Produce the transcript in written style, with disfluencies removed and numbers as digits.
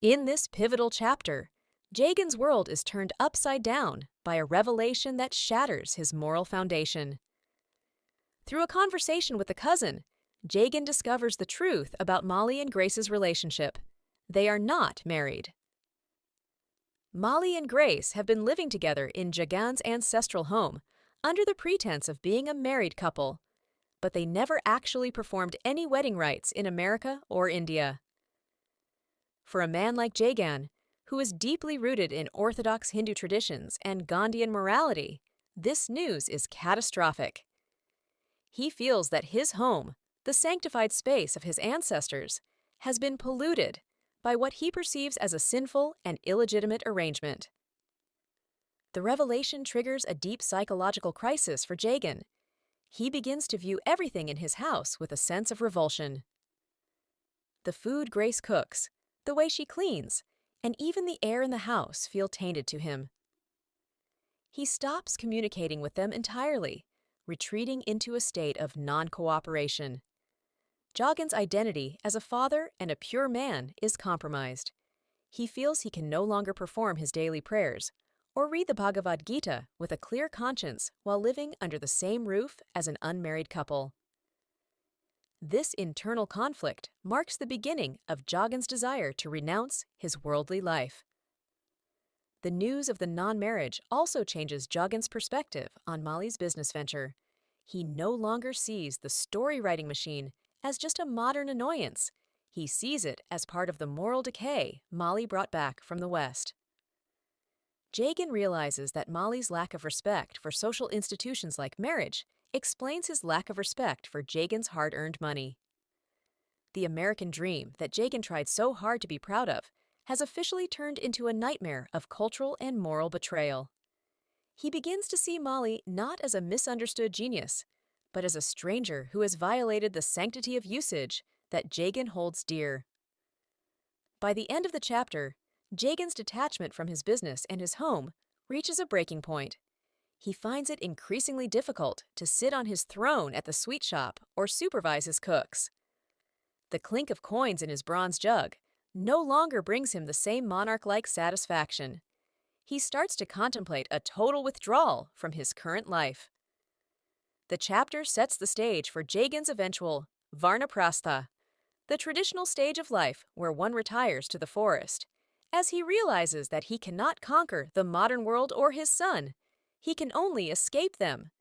In this pivotal chapter, Jagan's world is turned upside down by a revelation that shatters his moral foundation. Through a conversation with a cousin, Jagan discovers the truth about Molly and Grace's relationship. They are not married. Molly and Grace have been living together in Jagan's ancestral home under the pretense of being a married couple, but they never actually performed any wedding rites in America or India. For a man like Jagan, who is deeply rooted in Orthodox Hindu traditions and Gandhian morality, this news is catastrophic. He feels that his home, the sanctified space of his ancestors, has been polluted by what he perceives as a sinful and illegitimate arrangement. The revelation triggers a deep psychological crisis for Jagan. He begins to view everything in his house with a sense of revulsion. The food Grace cooks, the way she cleans, and even the air in the house feel tainted to him. He stops communicating with them entirely, retreating into a state of non-cooperation. Jagan's identity as a father and a pure man is compromised. He feels he can no longer perform his daily prayers or read the Bhagavad Gita with a clear conscience while living under the same roof as an unmarried couple. This internal conflict marks the beginning of Jagan's desire to renounce his worldly life. The news of the non-marriage also changes Jagan's perspective on Molly's business venture. He no longer sees the story-writing machine as just a modern annoyance. He sees it as part of the moral decay Molly brought back from the West. Jagan realizes that Molly's lack of respect for social institutions like marriage explains his lack of respect for Jagan's hard-earned money. The American dream that Jagan tried so hard to be proud of has officially turned into a nightmare of cultural and moral betrayal. He begins to see Molly not as a misunderstood genius, but as a stranger who has violated the sanctity of usage that Jagan holds dear. By the end of the chapter, Jagan's detachment from his business and his home reaches a breaking point. He finds it increasingly difficult to sit on his throne at the sweet shop or supervise his cooks. The clink of coins in his bronze jug no longer brings him the same monarch-like satisfaction. He starts to contemplate a total withdrawal from his current life. The chapter sets the stage for Jagan's eventual Varnaprastha, the traditional stage of life where one retires to the forest. As he realizes that he cannot conquer the modern world or his son, he can only escape them